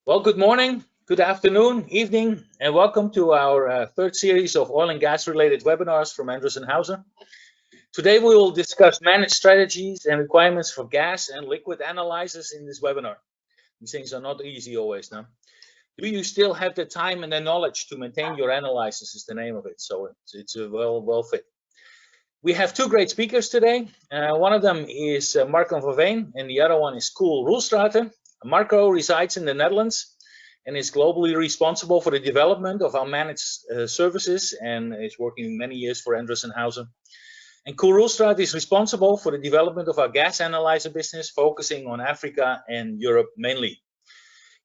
Well, good morning, good afternoon, evening, and welcome to our third series of oil and gas related webinars from Endress Hauser. Today we will discuss managed strategies and requirements for gas and liquid analyzers in this webinar. These things are not easy always now. Do you still have the time and the knowledge to maintain your analyzers is the name of it, so it's a well fit. We have two great speakers today. One of them is Marco van Veen and the other one is Koen Roelstraete. Marco resides in the Netherlands and is globally responsible for the development of our managed services and is working many years for Endress Hauser. And Koen Roelstraete is responsible for the development of our gas analyzer business, focusing on Africa and Europe mainly.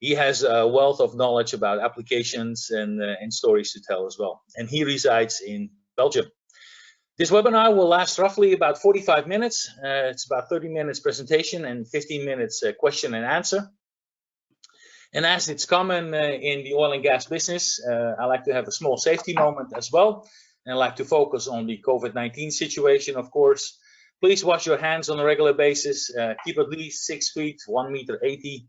He has a wealth of knowledge about applications and stories to tell as well. And he resides in Belgium. This webinar will last roughly about 45 minutes. It's about 30 minutes presentation and 15 minutes question and answer. And as it's common in the oil and gas business, I like to have a small safety moment as well. And I like to focus on the COVID-19 situation, of course. Please wash your hands on a regular basis. Keep at least 6 feet, 1.80 meters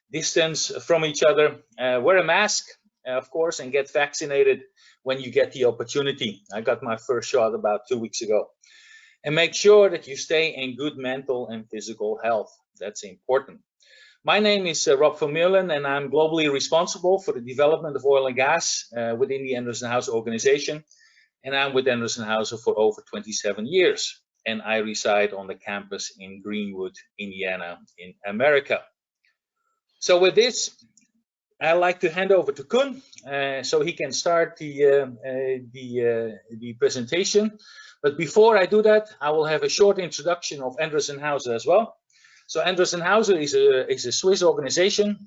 distance from each other. Wear a mask, of course, and get vaccinated when you get the opportunity. I got my first shot about 2 weeks ago. And make sure that you stay in good mental and physical health. That's important. My name is Rob van Meulen, and I'm globally responsible for the development of oil and gas within the Endress Hauser organization. And I'm with Endress Hauser for over 27 years. And I reside on the campus in Greenwood, Indiana, in America. So with this, I'd like to hand over to Koen so he can start the presentation. But before I do that, I will have a short introduction of Endress Hauser as well. So Endress Hauser is a Swiss organization.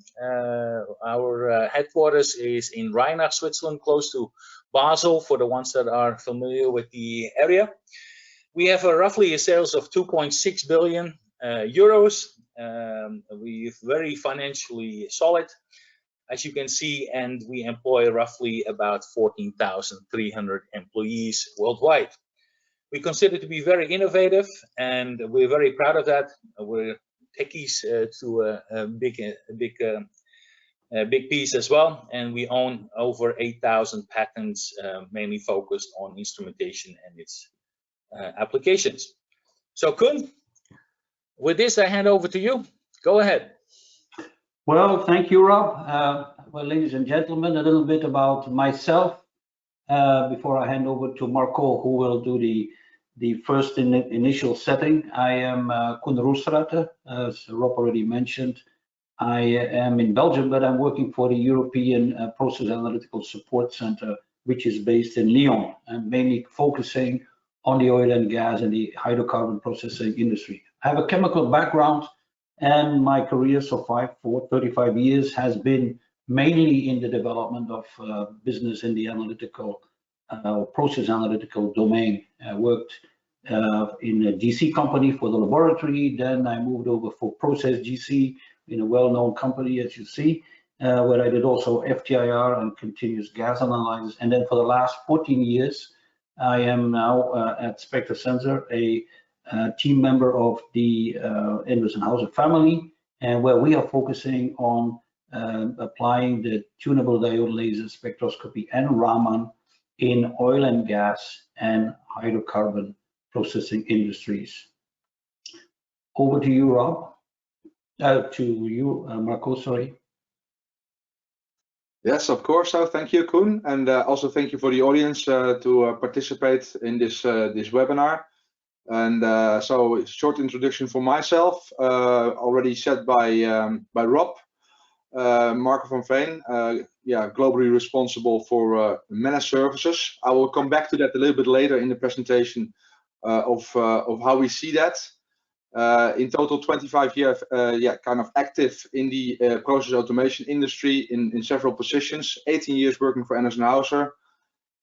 Our headquarters is in Rheinach, Switzerland, close to Basel, for the ones that are familiar with the area. We have roughly a sales of 2.6 billion euros. We're very financially solid, as you can see, and we employ roughly about 14,300 employees worldwide. We consider to be very innovative, and we're very proud of that. We're techies to a big piece as well, and we own over 8,000 patents, mainly focused on instrumentation and its applications. So Koen, with this I hand over to you. Go ahead. Well, thank you, Rob. Well, ladies and gentlemen, a little bit about myself before I hand over to Marco, who will do the first initial setting. I am Koen Roelstraete, as Rob already mentioned. I am in Belgium, but I'm working for the European Process Analytical Support Center, which is based in Lyon, and mainly focusing on the oil and gas and the hydrocarbon processing industry. I have a chemical background, and my career so far for 35 years has been mainly in the development of business in the analytical process analytical domain. I worked in a GC company for the laboratory, then I moved over for process GC in a well-known company, as you see, where I did also FTIR and continuous gas analysis. And then for the last 14 years, I am now at Spectre Sensor, a team member of the Endress Hauser family, and where we are focusing on applying the tunable diode laser spectroscopy and Raman in oil and gas and hydrocarbon processing industries. Over to you, Rob. To you, Marco, sorry. Yes, of course. So thank you, Koen, and also thank you for the audience to participate in this webinar. And so, short introduction for myself, already said by Rob. Marco van Veen, globally responsible for managed services. I will come back to that a little bit later in the presentation of how we see that. In total, 25 years, kind of active in the process automation industry in several positions. 18 years working for Endress Hauser,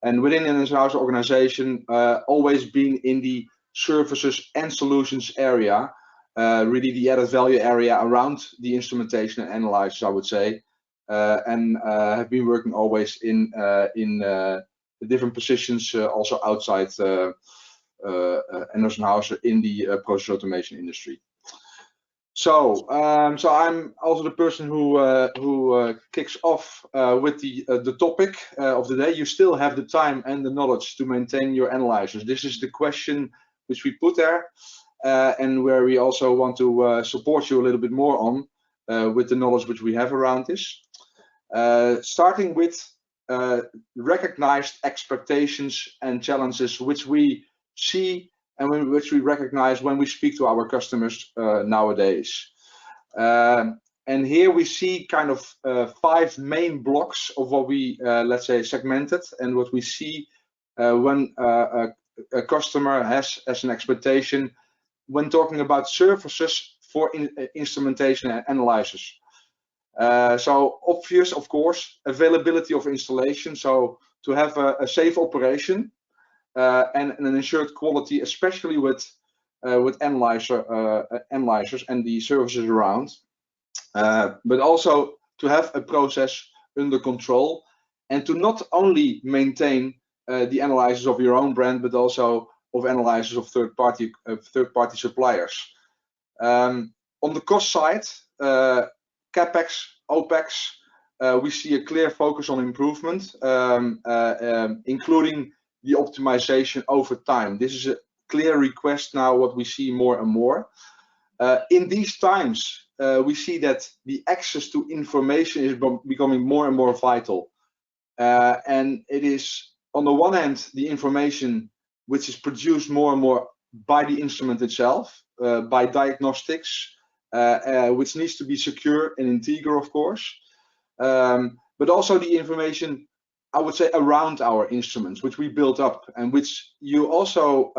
and within Endress Hauser organization, always been in the services and solutions area. Really the added value area around the instrumentation and analysis, I would say, and have been working always in the different positions, also outside Endress Hauser in the process automation industry. So I'm also the person who kicks off with the topic of the day. You still have the time and the knowledge to maintain your analyzers. This is the question which we put there, and where we also want to support you a little bit more on with the knowledge which we have around this. Starting with recognized expectations and challenges which we see and which we recognize when we speak to our customers nowadays. And here we see kind of 5 main blocks of what we, let's say, segmented, and what we see when a customer has as an expectation when talking about services for instrumentation and analyzers. So obvious, of course, availability of installation, so to have a safe operation and an ensured quality, especially with analyzers and the services around, but also to have a process under control, and to not only maintain the analyzers of your own brand, but also of analyzers of third-party suppliers. On the cost side, Capex, Opex, we see a clear focus on improvement, including the optimization over time. This is a clear request now, what we see more and more. In these times, we see that the access to information is becoming more and more vital. And it is, on the one hand, the information which is produced more and more by the instrument itself, by diagnostics, which needs to be secure and integer, of course, but also the information, I would say, around our instruments, which we built up and which you also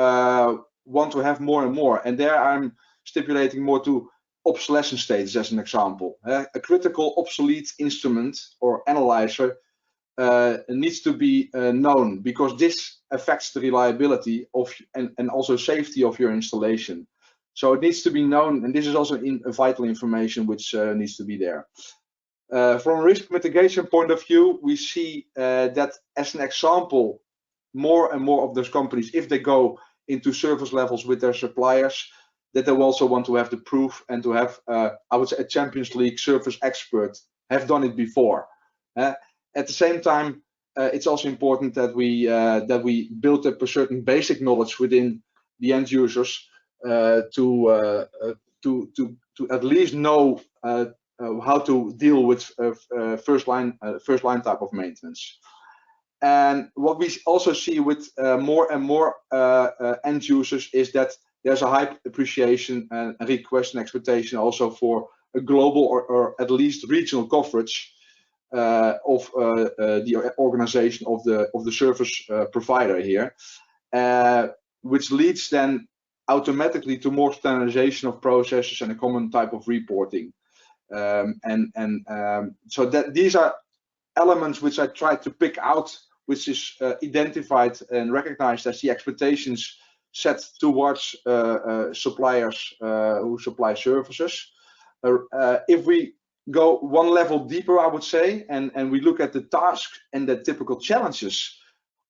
want to have more and more. And there I'm stipulating more to obsolescence stages as an example. A critical obsolete instrument or analyzer needs to be known, because this affects the reliability of and also safety of your installation. So it needs to be known, and this is also vital information which needs to be there. From a risk mitigation point of view, we see that, as an example, more and more of those companies, if they go into service levels with their suppliers, that they also want to have the proof and to have, I would say, a Champions League service expert have done it before. At the same time, it's also important that we build up a certain basic knowledge within the end users to at least know how to deal with first line type of maintenance. And what we also see with more and more end users is that there's a high appreciation and request and expectation also for a global or at least regional coverage of the organization of the service provider here, which leads then automatically to more standardization of processes and a common type of reporting. So that these are elements which I try to pick out, which is identified and recognized as the expectations set towards suppliers who supply services. If we go one level deeper, I would say, and we look at the tasks and the typical challenges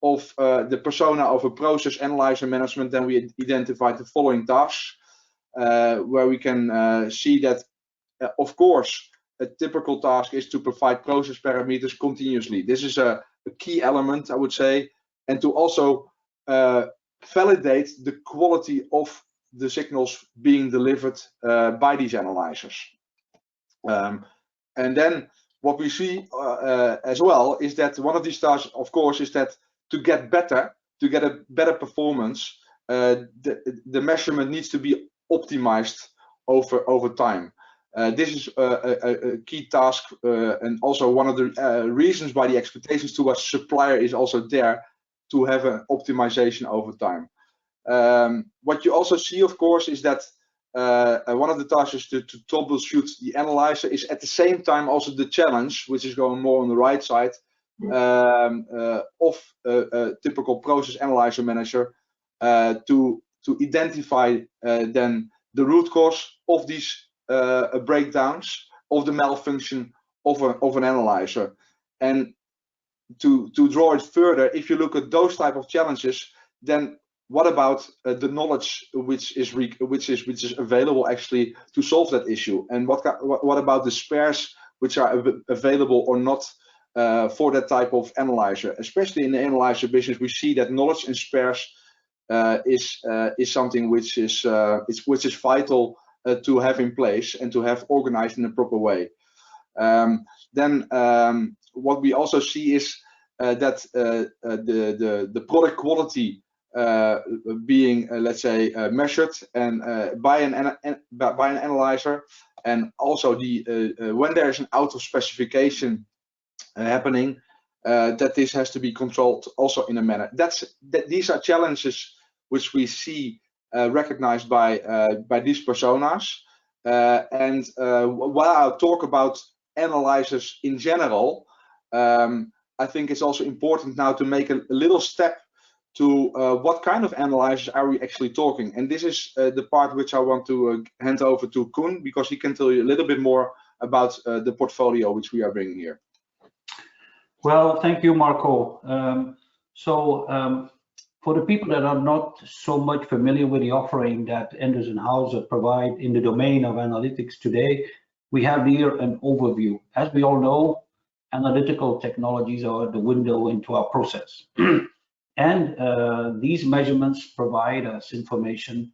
of the persona of a process analyzer management, then we identify the following tasks, where we can see that, of course, a typical task is to provide process parameters continuously. This is a key element, I would say, and to also validate the quality of the signals being delivered by these analyzers. And then what we see as well is that one of these tasks, of course, is that to get better, to get a better performance, the measurement needs to be optimized over time. This is a key task, and also one of the reasons why the expectations towards supplier is also there, to have an optimization over time. What you also see, of course, is that one of the tasks is to troubleshoot the analyzer, is at the same time also the challenge, which is going more on the right side, of a typical process analyzer manager, to identify then the root cause of these breakdowns, of the malfunction of an analyzer. And to draw it further, if you look at those type of challenges, then what about the knowledge which is available actually to solve that issue, and what about the spares which are available or not for that type of analyzer? Especially in the analyzer business, we see that knowledge and spares is something which is vital to have in place and to have organized in a proper way. What we also see is that the product quality being let's say measured and by an analyzer, and also the when there is an out of specification happening, that this has to be controlled also in a manner. These are challenges which we see recognized by these personas. While I'll talk about analyzers in general, I think it's also important now to make a little step to what kind of analyzers are we actually talking. And this is the part which I want to hand over to Koen, because he can tell you a little bit more about the portfolio which we are bringing here. Well, thank you, Marco. For the people that are not so much familiar with the offering that Endress Hauser provide in the domain of analytics today, we have here an overview. As we all know, analytical technologies are the window into our process. And these measurements provide us information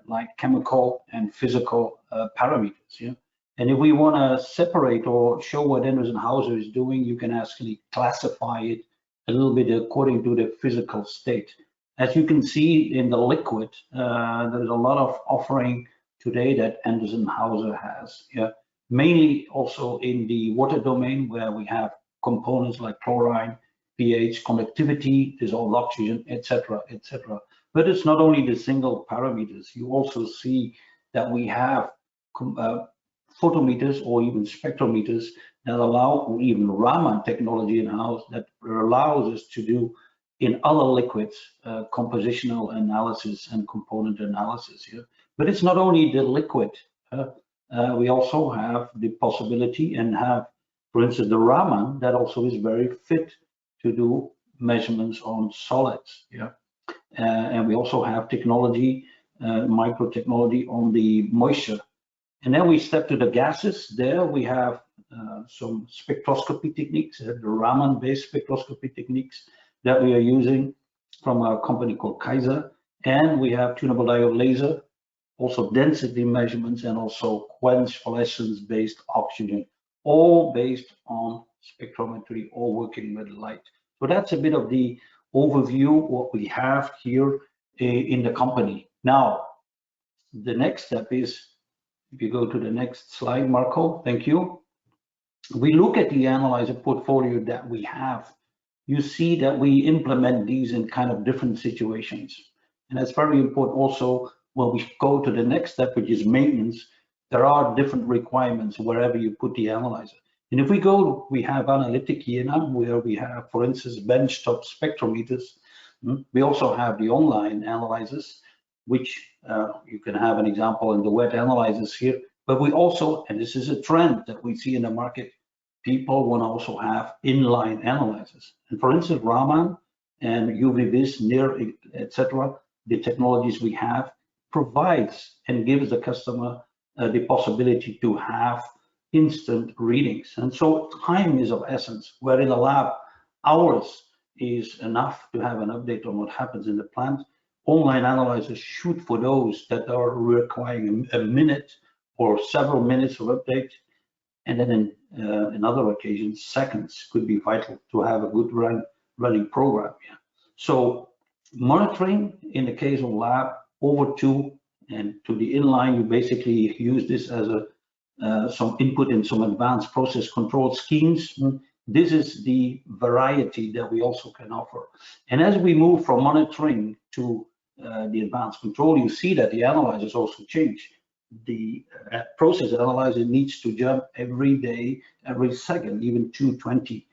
like chemical and physical parameters. Yeah? And if we want to separate or show what Endress Hauser is doing, you can actually classify it a little bit according to the physical state. As you can see in the liquid, there's a lot of offering today that Endress Hauser has. Yeah? Mainly also in the water domain, where we have components like chlorine, pH, conductivity, dissolved oxygen, etc., etc. But it's not only the single parameters. You also see that we have photometers or even spectrometers that allow, or even Raman Technology in-house that allows us to do in other liquids compositional analysis and component analysis here. But it's not only the liquid. We also have the possibility and have, for instance, the Raman that also is very fit to do measurements on solids. Yeah, and we also have technology, micro technology on the moisture. And then we step to the gases. There we have some spectroscopy techniques, the Raman-based spectroscopy techniques that we are using from a company called Kaiser. And we have tunable diode laser, also density measurements, and also quench fluorescence-based oxygen, all based on spectrometry or working with light. So that's a bit of the overview what we have here in the company. Now, the next step is, if you go to the next slide, Marco, thank you. We look at the analyzer portfolio that we have. You see that we implement these in kind of different situations. And that's very important also when we go to the next step, which is maintenance. There are different requirements wherever you put the analyzer. And if we go, we have analytic here now, where we have, for instance, benchtop spectrometers. We also have the online analyzers, which you can have an example in the wet analyzers here. But we also, and this is a trend that we see in the market, people want to also have inline analyzers. And for instance, Raman and UV-Vis, NIR, etc., the technologies we have provides and gives the customer the possibility to have instant readings. And so time is of essence, where in the lab, hours is enough to have an update on what happens in the plant. Online analyzers shoot for those that are requiring a minute or several minutes of update. And then in other occasions, seconds could be vital to have a good running program. Yeah. So monitoring in the case of lab over to and to the inline, you basically use this as some input in some advanced process control schemes. This is the variety that we also can offer. And as we move from monitoring to the advanced control, you see that the analyzers also change. The process analyzer needs to jump every day, every second, even 220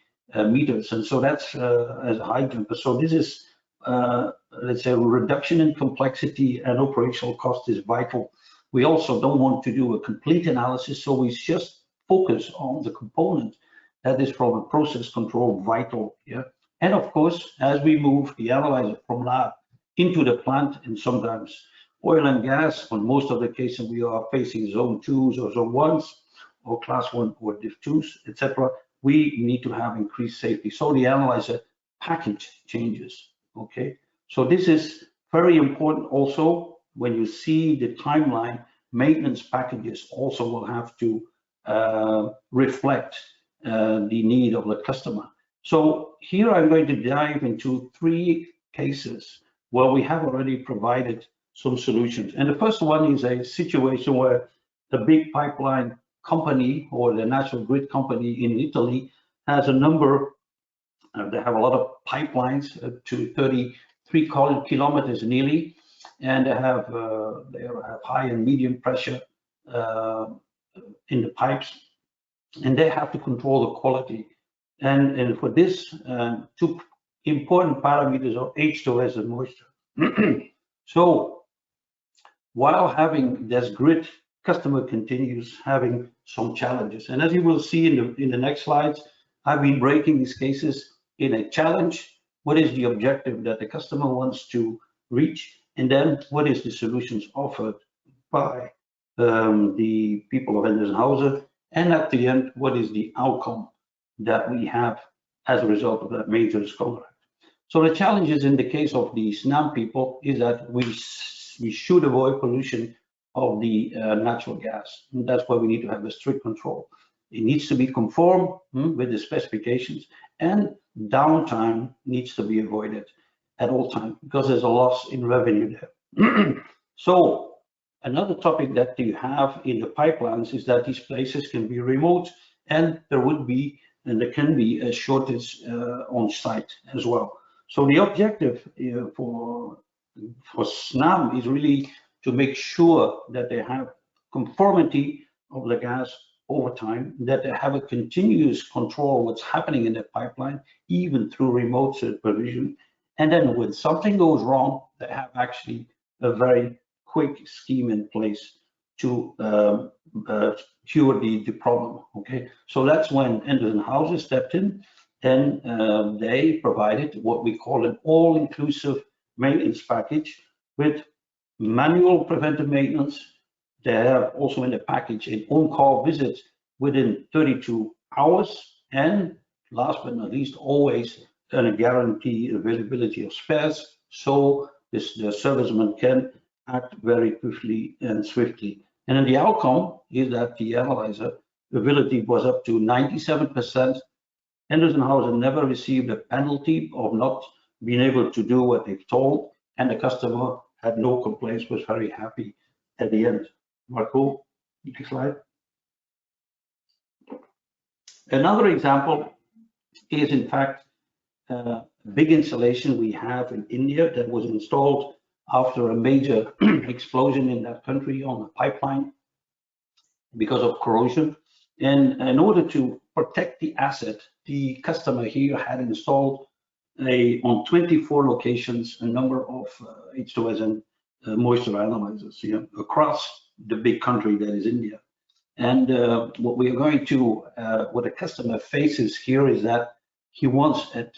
meters. And so that's as a high jumper. So this is, let's say, a reduction in complexity and operational cost is vital. We also don't want to do a complete analysis, so we just focus on the component that is from a process control vital. Yeah. And of course, as we move the analyzer from lab into the plant, and sometimes oil and gas. On most of the cases, we are facing zone 2s or zone 1s or class 1 or div 2s, etc. We need to have increased safety. So the analyzer package changes, okay? So this is very important also when you see the timeline. Maintenance packages also will have to reflect the need of the customer. So here I'm going to dive into 3 cases where we have already provided some solutions. And the first one is a situation where the big pipeline company or the national grid company in Italy has a number, they have a lot of pipelines to 33 kilometers nearly, and they have high and medium pressure in the pipes, and they have to control the quality. And for this, 2 important parameters are H2S and moisture. So while having this grid, customer continues having some challenges. And as you will see in the next slides, I've been breaking these cases in a challenge. What is the objective that the customer wants to reach? And then what is the solutions offered by the people of Endress Hauser? And at the end, what is the outcome that we have as a result of that maintenance contract? So the challenges in the case of the SNAM people is that we should avoid pollution of the natural gas. And that's why we need to have a strict control. It needs to be conform with the specifications, and downtime needs to be avoided at all times because there's a loss in revenue there. So another topic that you have in the pipelines is that these places can be remote, and there can be a shortage on site as well. So the objective for SNAM is really to make sure that they have conformity of the gas over time, that they have a continuous control of what's happening in the pipeline, even through remote supervision. And then when something goes wrong, they have actually a very quick scheme in place to cure the problem, okay? So that's when Endress Hauser stepped in, and they provided what we call an all-inclusive maintenance package with manual preventive maintenance. They have also in the package an on-call visit within 32 hours, and last but not least, always a guaranteed availability of spares, so the serviceman can act very quickly and swiftly. And then the outcome is that the analyzer availability was up to 97%. Endress Hauser never received a penalty of not being able to do what they've told, and the customer had no complaints, was very happy at the end. Marco, next slide. Another example is, in fact, a big installation we have in India that was installed after a major explosion in that country on a pipeline because of corrosion. And in order to protect the asset, the customer here had installed on 24 locations a number of H2S and moisture analyzers across the big country that is India. And what we are going to, what the customer faces here is that he wants at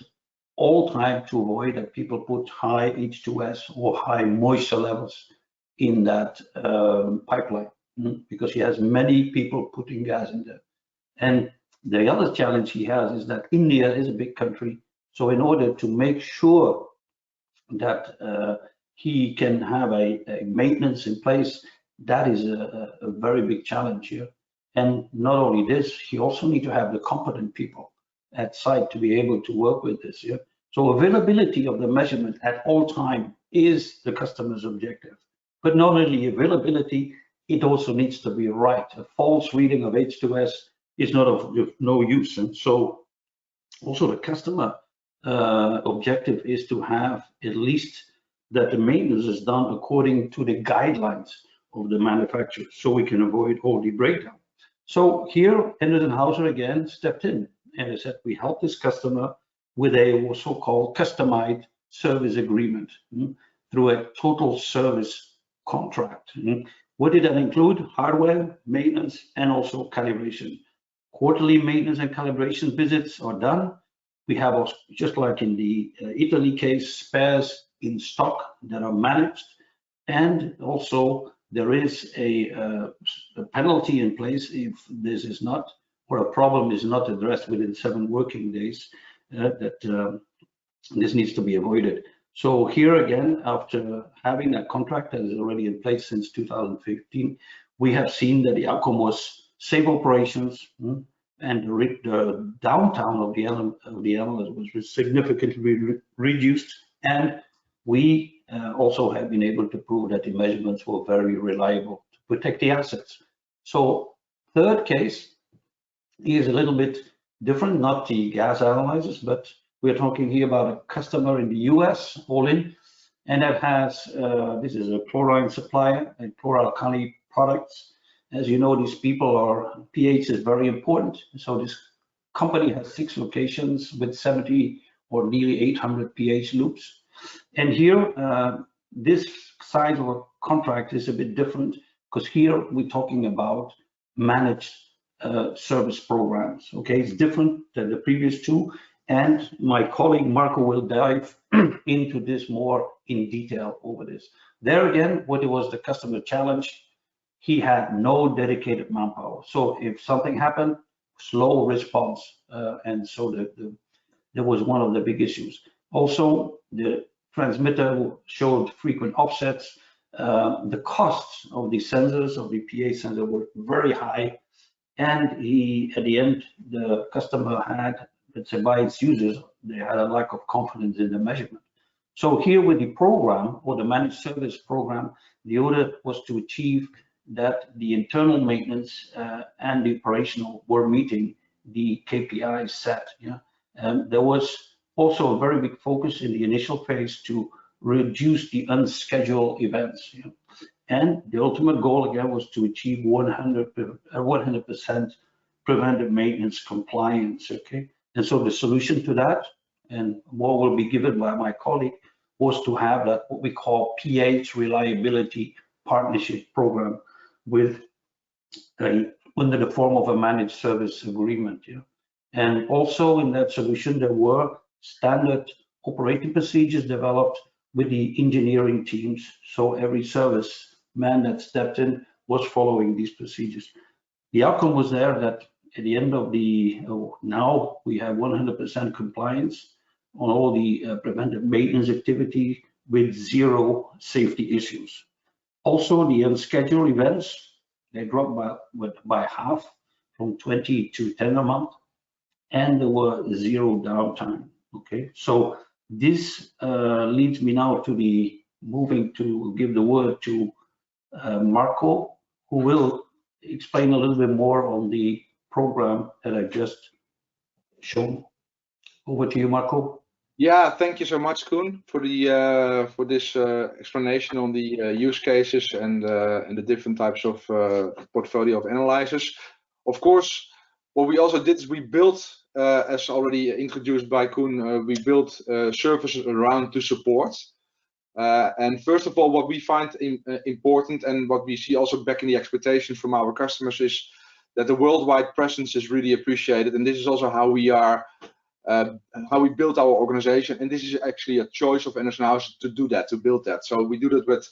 all time to avoid that people put high H2S or high moisture levels in that pipeline, because he has many people putting gas in there. And the other challenge he has is that India is a big country. So in order to make sure that he can have a maintenance in place, that is a very big challenge here. And not only this, he also needs to have the competent people at site to be able to work with this. Yeah? So availability of the measurement at all time is the customer's objective. But not only availability, it also needs to be right. A false reading of H2S is not of no use. And so also the customer objective is to have at least that the maintenance is done according to the guidelines of the manufacturer, so we can avoid all the breakdown. So here, Endress Hauser again stepped in and said, we help this customer with a so-called customized service agreement through a total service contract. What did that include? Hardware, maintenance, and also calibration. Quarterly maintenance and calibration visits are done. We have, just like in the Italy case, spares in stock that are managed, and also there is a penalty in place if this is not, or a problem is not addressed within 7 working days, that this needs to be avoided. So here again, after having a contract that is already in place since 2015, we have seen that the outcome was safe operations, and the downtime of the analyst was significantly reduced, and we also have been able to prove that the measurements were very reliable to protect the assets. So third case is a little bit different, not the gas analyzers, but we're talking here about a customer in the US, all in, and that has, this is a chlorine supplier and chloralkali products. As you know, these people are, pH is very important. So this company has 6 locations with 70 or nearly 800 pH loops. And here, this size of a contract is a bit different, because here we're talking about managed service programs. Okay, it's different than the previous 2. And my colleague Marco will dive into this more in detail over this. There again, what was the customer challenge? He had no dedicated manpower. So if something happened, slow response. And so that was one of the big issues. Also, the transmitter showed frequent offsets. The costs of the sensors, of the PA sensor, were very high. And at the end, the customer had, let's say, by its users, they had a lack of confidence in the measurement. So here with the program, or the managed service program, the order was to achieve that the internal maintenance and the operational were meeting the KPIs set. Yeah, and there was also a very big focus in the initial phase to reduce the unscheduled events. Yeah? And the ultimate goal again was to achieve 100% preventive maintenance compliance. Okay, and so the solution to that, and more will be given by my colleague, was to have that what we call pH reliability partnership program with under the form of a managed service agreement. Yeah? And also in that solution, there were standard operating procedures developed with the engineering teams. So every service man that stepped in was following these procedures. The outcome was there that at the end of the, now we have 100% compliance on all the preventive maintenance activity with 0 safety issues. Also, the unscheduled events, they dropped by half, from 20 to 10 a month, and there were 0 downtime. Okay, so this leads me now to the moving to give the word to Marco, who will explain a little bit more on the program that I just shown. Over to you, Marco. Yeah, thank you so much, Koen, for the for this explanation on the use cases and the different types of portfolio of analyzers. Of course, what we also did is we built, as already introduced by Koen, we built services around to support. And first of all, what we find important and what we see also back in the expectations from our customers is that the worldwide presence is really appreciated, and this is also how we are. How we built our organization, and this is actually a choice of Endress Hauser to do that, to build that. So we do that with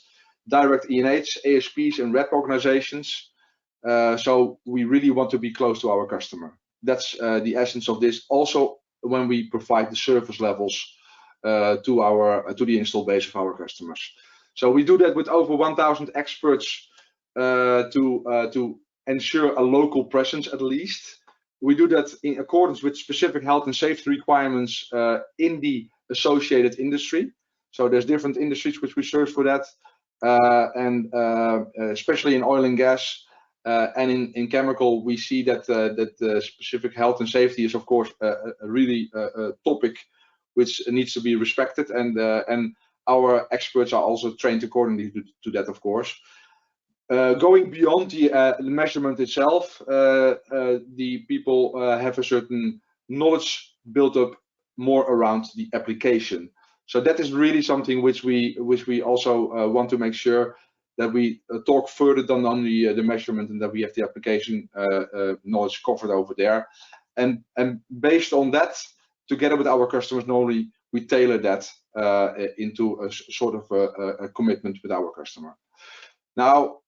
direct E&H, ASPs, and rep organizations. So we really want to be close to our customer. That's the essence of this. Also, when we provide the service levels to the install base of our customers. So we do that with over 1,000 experts to ensure a local presence at least. We do that in accordance with specific health and safety requirements in the associated industry. So there's different industries which we serve for that, and especially in oil and gas and in chemical, we see that that specific health and safety is of course a really topic which needs to be respected, and our experts are also trained accordingly to that, of course. Going beyond the measurement itself, the people have a certain knowledge built up more around the application. So that is really something which we also want to make sure that we talk further than only the measurement, and that we have the application knowledge covered over there. And based on that, together with our customers, normally we tailor that into a sort of a commitment with our customer. Now,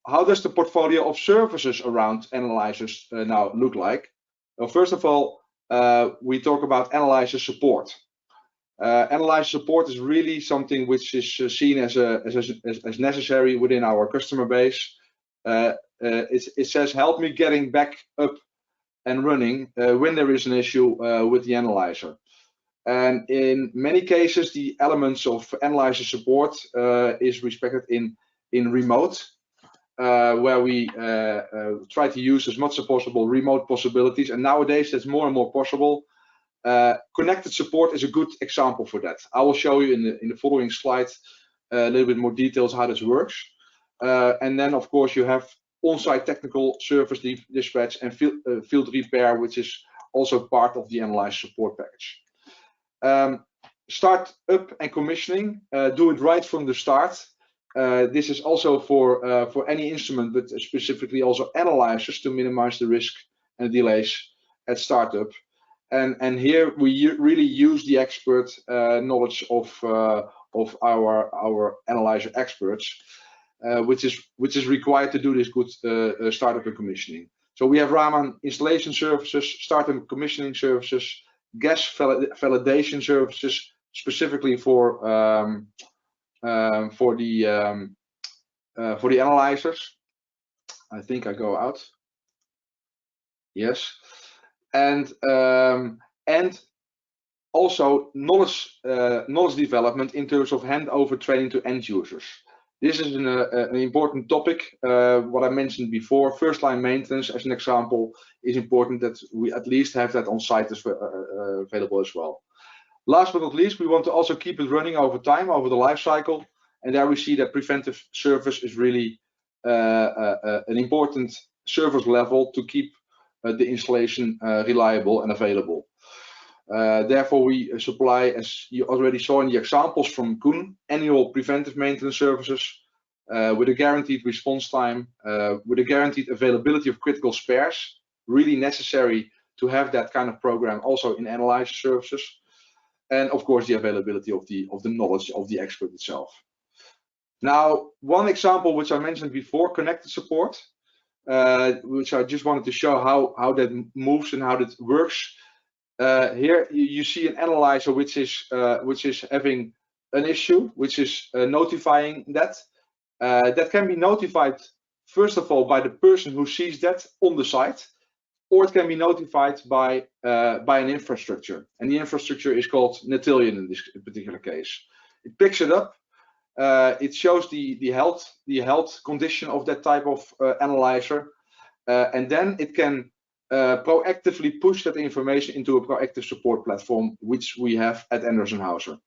how does the portfolio of services around analyzers now look like? Well, first of all, we talk about analyzer support. Analyzer support is really something which is seen as necessary within our customer base. It says, help me getting back up and running when there is an issue with the analyzer. And in many cases, the elements of analyzer support is respected in remote, where we try to use as much as possible remote possibilities. And nowadays, that's more and more possible. Connected support is a good example for that. I will show you in the following slides a little bit more details how this works. And then, of course, you have on-site technical service dispatch and field repair, which is also part of the analyzer support package. Start up and commissioning, do it right from the start. This is also for any instrument, but specifically also analyzers, to minimize the risk and delays at startup. And here we really use the expert knowledge of our analyzer experts, which is required to do this good startup and commissioning. So we have Raman installation services, startup and commissioning services, gas validation services, specifically for the analyzers. I think I go out. Yes, and also knowledge development in terms of handover training to end users. This is an important topic. What I mentioned before, first line maintenance as an example, is important that we at least have that on site available as well. Last but not least, we want to also keep it running over time, over the life cycle. And there we see that preventive service is really an important service level to keep the installation reliable and available. Therefore, we supply, as you already saw in the examples from Koen, annual preventive maintenance services with a guaranteed response time, with a guaranteed availability of critical spares, really necessary to have that kind of program also in analyzer services, and of course the availability of the knowledge of the expert itself. Now, one example which I mentioned before, connected support, which I just wanted to show how that moves and how that works. Here you see an analyzer which is having an issue, which is notifying that. That can be notified first of all by the person who sees that on the site, or it can be notified by an infrastructure, and the infrastructure is called Netillion in this particular case. It picks it up. It shows the health condition of that type of analyzer, and then it can proactively push that information into a proactive support platform, which we have at Endress Hauser.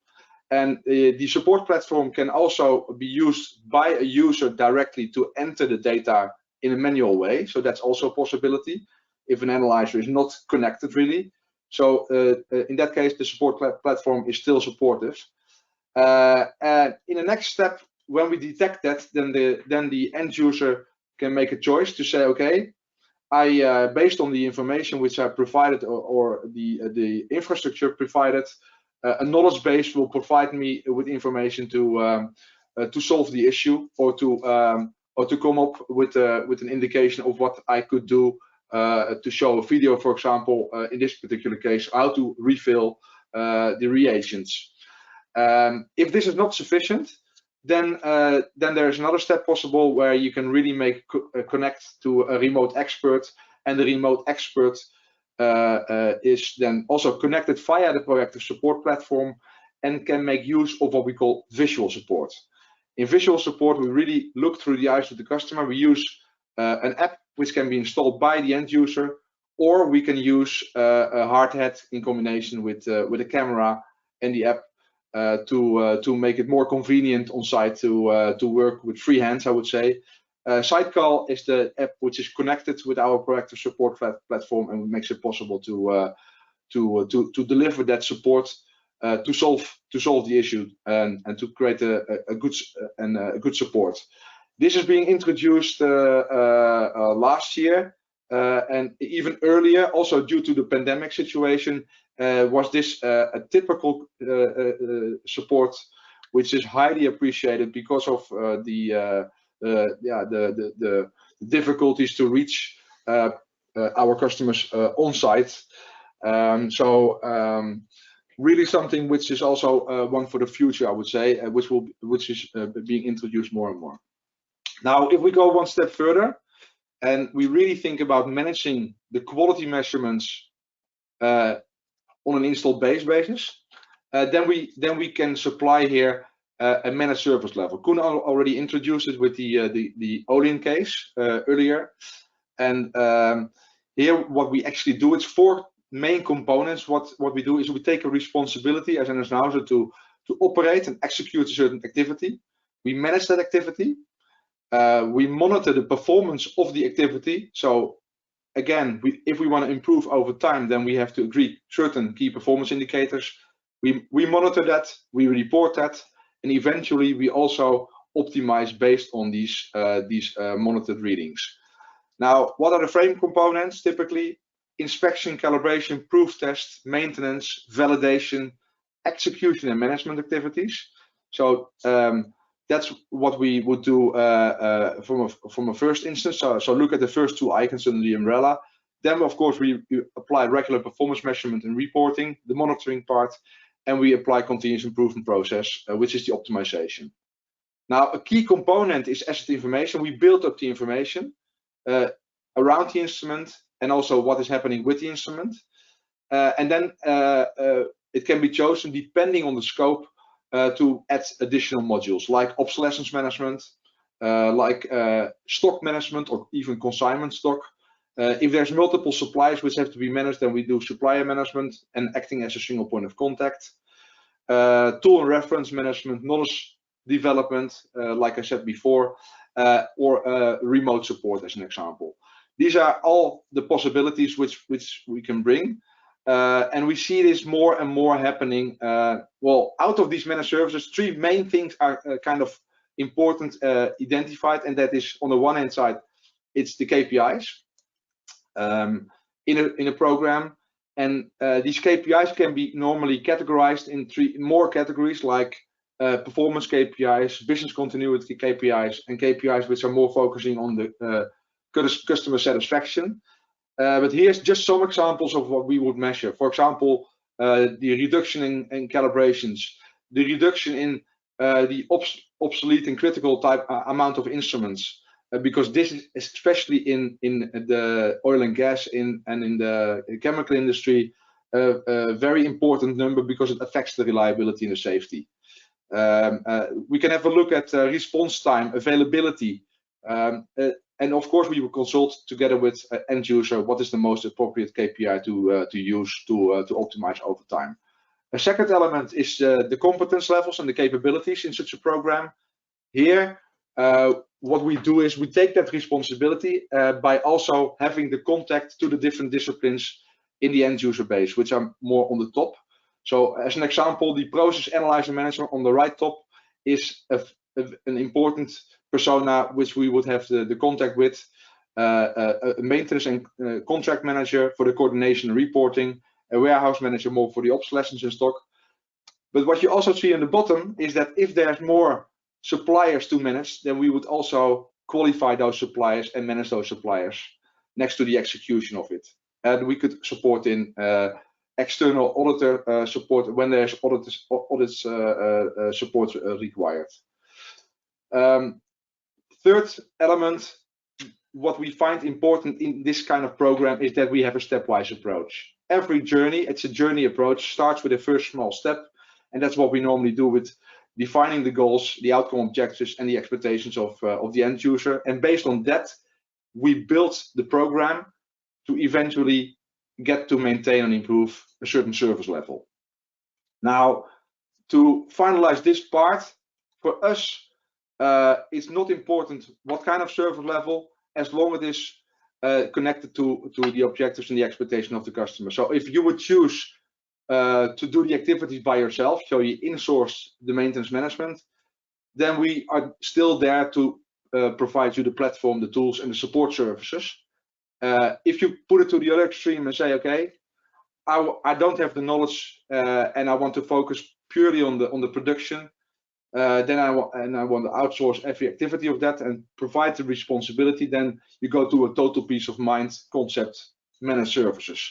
And the support platform can also be used by a user directly to enter the data in a manual way. So that's also a possibility if an analyzer is not connected really. So in that case, the support platform is still supportive. And in the next step, when we detect that, then the end user can make a choice to say, okay, based on the information which I provided or the infrastructure provided, a knowledge base will provide me with information to solve the issue, or to come up with an indication of what I could do to show a video, for example, in this particular case, how to refill the reagents. If this is not sufficient, then there is another step possible where you can really connect to a remote expert, and the remote expert is then also connected via the proactive support platform and can make use of what we call visual support. In visual support, we really look through the eyes of the customer. We use an app which can be installed by the end user, or we can use a hard hat in combination with a camera and the app to make it more convenient on site to work with free hands, I would say. Sitecall is the app which is connected with our proactive support platform and makes it possible to deliver that support to solve the issue and to create a good support. This is being introduced last year and even earlier, also due to the pandemic situation was this a typical support which is highly appreciated because of the difficulties to reach our customers on site. Really something which is also one for the future, I would say, which is being introduced more and more. Now, if we go one step further and we really think about managing the quality measurements on an installed base basis, then we can supply here a managed service level. Koen already introduced it with the Olean case earlier, and here what we actually do, it's 4 main components. What we do is we take a responsibility as Endress Hauser to operate and execute a certain activity. We manage that activity. We monitor the performance of the activity. So again, if we want to improve over time, then we have to agree certain key performance indicators. We monitor that, we report that, and eventually we also optimize based on these monitored readings. Now, what are the frame components? Typically, inspection, calibration, proof test, maintenance, validation, execution, and management activities. So that's what we would do from a first instance. So look at the first 2 icons under the umbrella. Then, of course, we apply regular performance measurement and reporting, the monitoring part, and we apply continuous improvement process, which is the optimization. Now, a key component is asset information. We build up the information around the instrument and also what is happening with the instrument. And then it can be chosen depending on the scope to add additional modules like obsolescence management, like stock management, or even consignment stock. If there's multiple suppliers which have to be managed, then we do supplier management and acting as a single point of contact. Tool and reference management, knowledge development, like I said before, or remote support as an example. These are all the possibilities which we can bring. And we see this more and more happening. Well, out of these managed services, 3 main things are kind of important identified, and that is, on the one hand side, it's the KPIs in a program, and these KPIs can be normally categorized in 3 more categories, like performance KPIs, business continuity KPIs, and KPIs which are more focusing on the customer satisfaction. But here's just some examples of what we would measure. For example, the reduction in calibrations, the reduction in the obsolete and critical type amount of instruments, because this is especially in the oil and gas and in the chemical industry a very important number because it affects the reliability and the safety. We can have a look at response time, availability, and of course we will consult together with end user what is the most appropriate KPI to use to optimize over time. A second element is the competence levels and the capabilities in such a program. Here, what we do is we take that responsibility by also having the contact to the different disciplines in the end user base, which are more on the top. So as an example, the process analyzer manager on the right top is an important persona which we would have the contact with, a maintenance and contract manager for the coordination and reporting, a warehouse manager more for the obsolescence in stock. But what you also see in the bottom is that if there's more suppliers to manage, then we would also qualify those suppliers and manage those suppliers next to the execution of it. And we could support in external auditor support when there's audits support required. Third element, what we find important in this kind of program is that we have a stepwise approach. Every journey, it's a journey approach, starts with a first small step, and that's what we normally do with defining the goals, the outcome objectives, and the expectations of the end user. And based on that, we build the program to eventually get to maintain and improve a certain service level. Now, to finalize this part, for us, it's not important what kind of service level, as long as it is connected to the objectives and the expectation of the customer. So if you would choose to do the activities by yourself, so you insource the maintenance management, then we are still there to provide you the platform, the tools, and the support services. If you put it to the other extreme and say, okay, I don't have the knowledge and I want to focus purely on the production, then I want to outsource every activity of that and provide the responsibility. Then you go to a total peace of mind concept, managed services.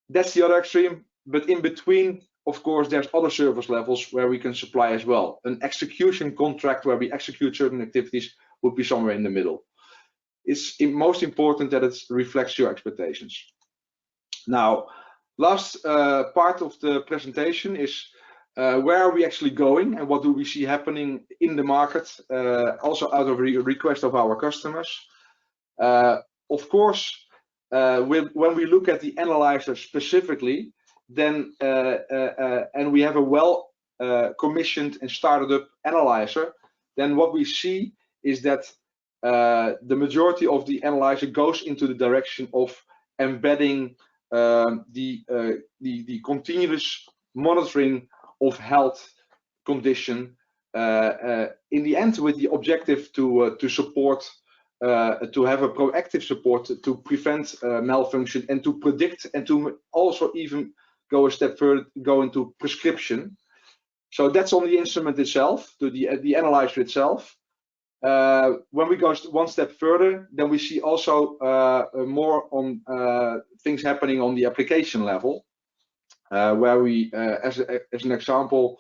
That's the other extreme. But in between, of course, there's other service levels where we can supply as well. An execution contract where we execute certain activities would be somewhere in the middle. It's most important that it reflects your expectations. Now, last part of the presentation is where are we actually going and what do we see happening in the market, also out of request of our customers. Of course, when we look at the analyzer specifically, then and we have a well commissioned and started up analyzer, then what we see is that the majority of the analyzer goes into the direction of embedding the continuous monitoring of health condition in the end, with the objective to support, to have a proactive support to prevent malfunction and to predict, and to also even go a step further, go into prescription. So that's on the instrument itself, to the analyzer itself. When we go one step further, then we see also more on things happening on the application level, where we, as an example,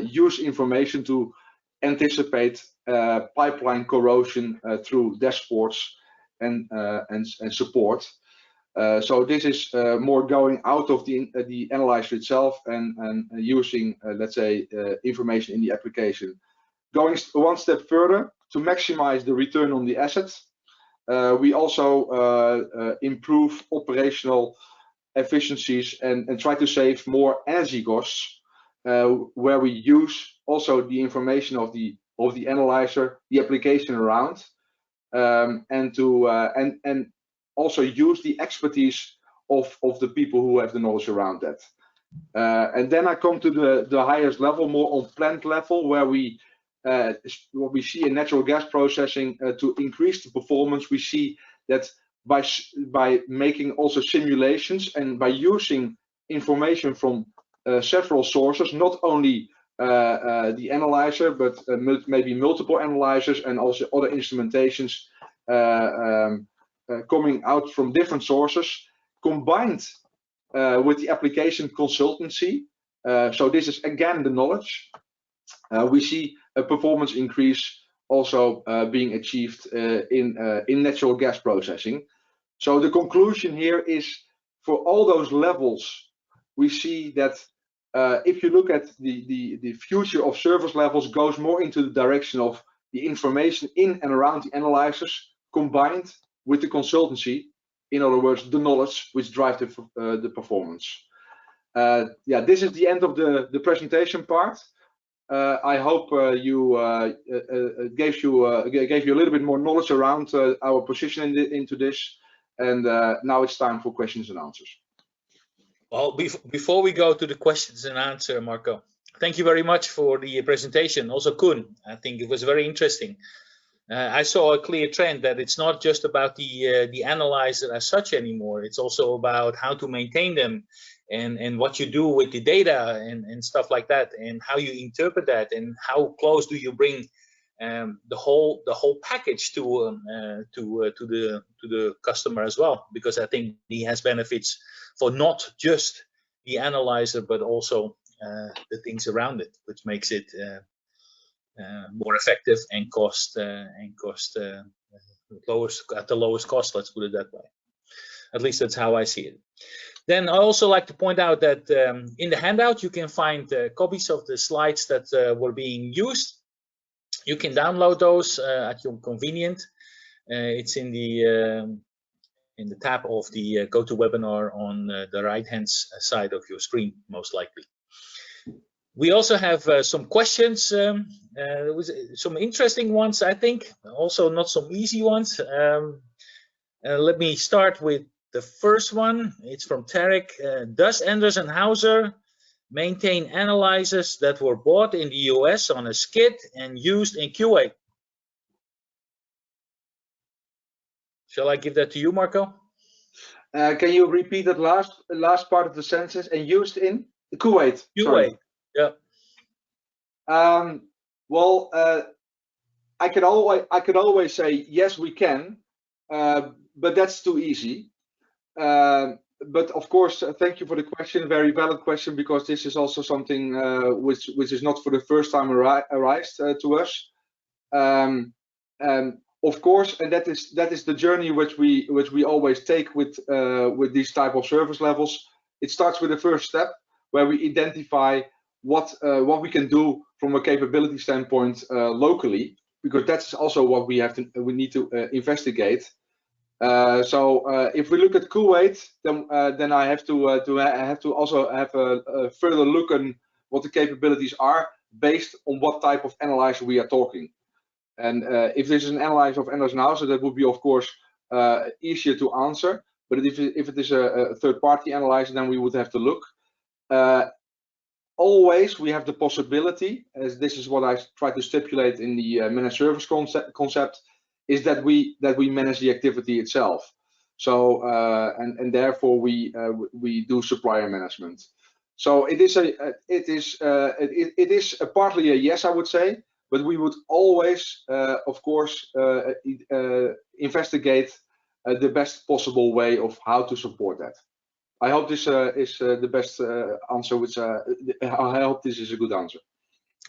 use information to anticipate pipeline corrosion through dashboards and support. So this is more going out of the analyzer itself and using, let's say, information in the application. Going one step further to maximize the return on the assets, we also improve operational efficiencies and try to save more energy costs, where we use also the information of the analyzer, the application around, and also use the expertise of the people who have the knowledge around that. And then I come to the highest level, more on plant level, where what we see in natural gas processing, to increase the performance. We see that by making also simulations and by using information from several sources, not only the analyzer, but maybe multiple analyzers and also other instrumentations coming out from different sources, combined with the application consultancy. So this is again the knowledge. We see a performance increase also being achieved in natural gas processing. So the conclusion here is, for all those levels, we see that if you look at the future of service levels, goes more into the direction of the information in and around the analyzers, combined with the consultancy. In other words, the knowledge which drives the performance. Yeah, this is the end of the presentation part. I hope gave you a little bit more knowledge around our position into this. And now it's time for questions and answers. Well, before we go to the questions and answer, Marco, thank you very much for the presentation. Also, Koen, I think it was very interesting. I saw a clear trend that it's not just about the analyzer as such anymore. It's also about how to maintain them and what you do with the data and stuff like that, and how you interpret that, and how close do you bring the whole package to the customer as well, because I think he has benefits for not just the analyzer but also the things around it, which makes it more effective and lowest at the lowest cost. Let's put it that way. At least that's how I see it. Then I also like to point out that in the handout you can find copies of the slides that were being used. You can download those at your convenience. It's in the tab of the GoToWebinar on the right-hand side of your screen, most likely. We also have some questions, some interesting ones, I think, also not some easy ones. Let me start with the first one. It's from Tarek. Does Endress Hauser maintain analyzers that were bought in the US on a skid and used in QA? Shall I give that to you, Marco? Can you repeat that last part of the sentence? And used in Kuwait. Sorry. Kuwait. Yeah. Well, I could always say yes, we can, but that's too easy. But of course, thank you for the question. Very valid question, because this is also something which is not for the first time arised to us. Of course, and that is the journey which we always take with these type of service levels. It starts with the first step, where we identify what we can do from a capability standpoint locally, because that's also what we need to investigate. So if we look at Kuwait, then I have to also have a further look on what the capabilities are based on what type of analyzer we are talking. And if this is an analyzer of Endress Hauser, that would be, of course, easier to answer. But if it is a third-party analyzer, then we would have to look. Always we have the possibility, as this is what I try to stipulate in the managed service concept, is that we manage the activity itself. So and therefore we do supplier management. So it is partly a yes, I would say, but we would always, of course, investigate the best possible way of how to support that. I hope this is the best answer. I hope this is a good answer.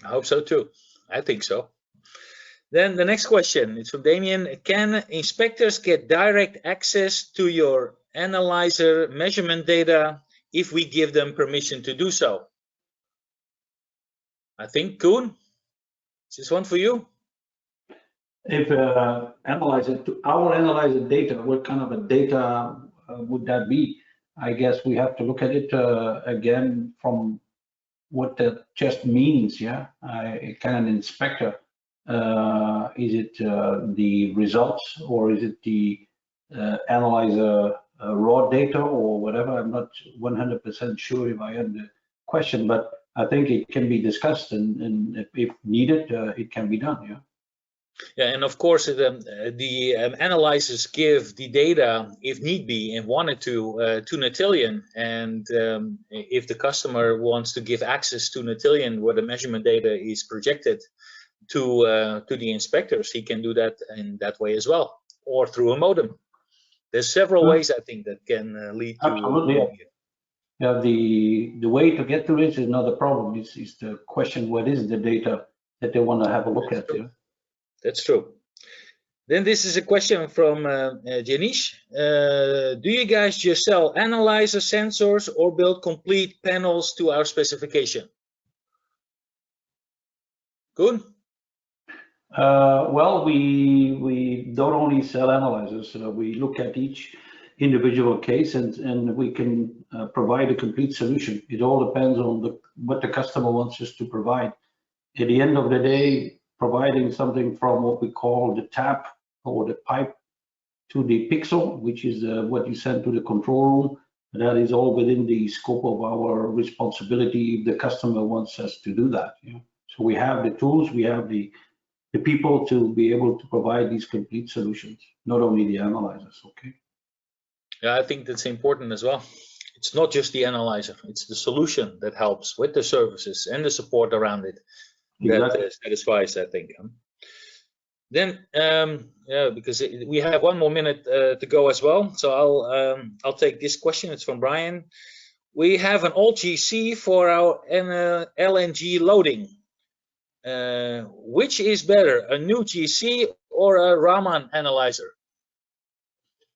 I hope so too. I think so. Then the next question is from Damien. Can inspectors get direct access to your analyzer measurement data if we give them permission to do so? I think, Koen, is this one for you? If our analyzer data, what kind of a data would that be? I guess we have to look at it again from what that just means. Yeah, can an inspector, is it the results, or is it the analyzer raw data or whatever? I'm not 100% sure if I heard the question, but I think it can be discussed, and if needed, it can be done. Yeah. Yeah, and of course, the analyzers give the data, if need be, and wanted to Natillion. And if the customer wants to give access to Natillion where the measurement data is projected to the inspectors, he can do that in that way as well, or through a modem. There's several ways, I think, that can lead to. Absolutely. Yeah, the way to get to it is not a problem. It's the question: what is the data that they want to have a look at? Yeah? That's true. Then this is a question from Janish. Do you guys just sell analyzer sensors or build complete panels to our specification? Good. Well, we don't only sell analyzers. We look at each individual case, and we can provide a complete solution. It all depends on what the customer wants us to provide. At the end of the day, providing something from what we call the tap or the pipe to the pixel, which is what you send to the control room, that is all within the scope of our responsibility if the customer wants us to do that. Yeah? So we have the tools, we have the people to be able to provide these complete solutions, not only the analyzers. Okay. Yeah, I think that's important as well. It's not just the analyzer, it's the solution that helps with the services and the support around it. That satisfies, I think. Then, yeah, because we have one more minute to go as well, so I'll take this question. It's from Brian. We have an old GC for our LNG loading. Which is better, a new GC or a Raman analyzer?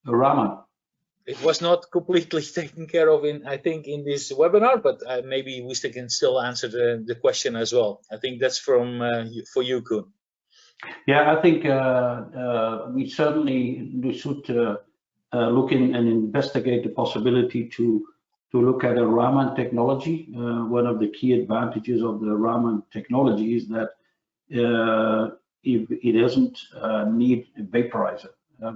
A Raman. It was not completely taken care of I think in this webinar, but maybe we can still answer the question as well. I think that's for you, Koen. Yeah, I think we certainly should look in and investigate the possibility to look at a Raman technology. One of the key advantages of the Raman technology is that if it doesn't need a vaporizer,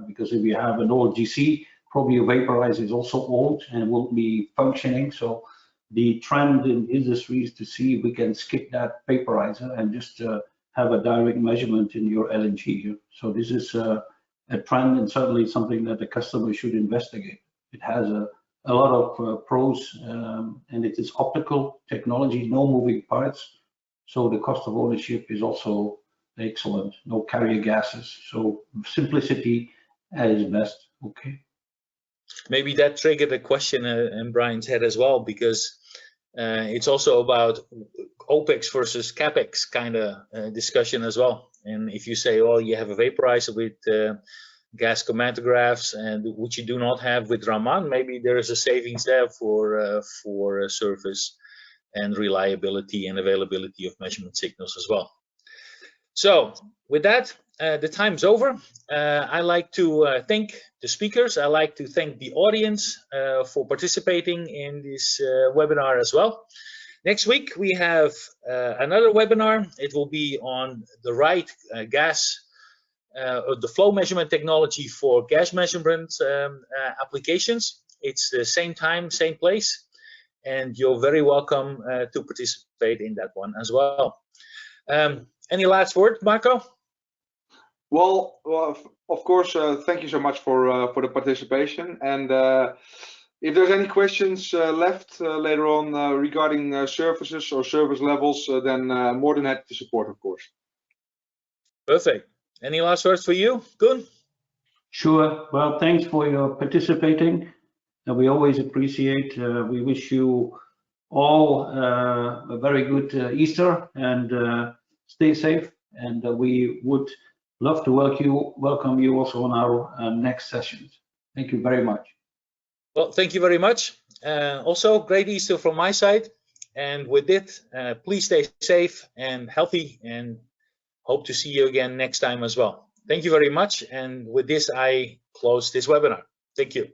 because if you have an old GC, probably a vaporizer is also old and won't be functioning. So the trend in industry is to see if we can skip that vaporizer and just have a direct measurement in your LNG. So this is a trend, and certainly something that the customer should investigate. It has a lot of pros, and it is optical technology, no moving parts. So the cost of ownership is also excellent, no carrier gases. So simplicity at its best. Okay. Maybe that triggered a question in Brian's head as well, because it's also about Opex versus Capex kind of discussion as well. And if you say, oh, you have a vaporizer with gas chromatographs, and which you do not have with Raman, maybe there is a savings there for service and reliability and availability of measurement signals as well. So with that, the time's over. I like to thank the speakers. I like to thank the audience for participating in this webinar as well. Next week, we have another webinar. It will be on the right gas, or the flow measurement technology for gas measurement applications. It's the same time, same place, and you're very welcome to participate in that one as well. Any last word, Marco? Well, of course, thank you so much for the participation. And if there's any questions left later on regarding services or service levels, then more than happy to support, of course. Perfect. Any last words for you, Koen? Sure. Well, thanks for your participating. And we always appreciate. We wish you all a very good Easter, and stay safe. And we would love to welcome you also on our next sessions. Thank you very much. Well, thank you very much. Also, great Easter from my side. And with it, please stay safe and healthy, and hope to see you again next time as well. Thank you very much. And with this, I close this webinar. Thank you.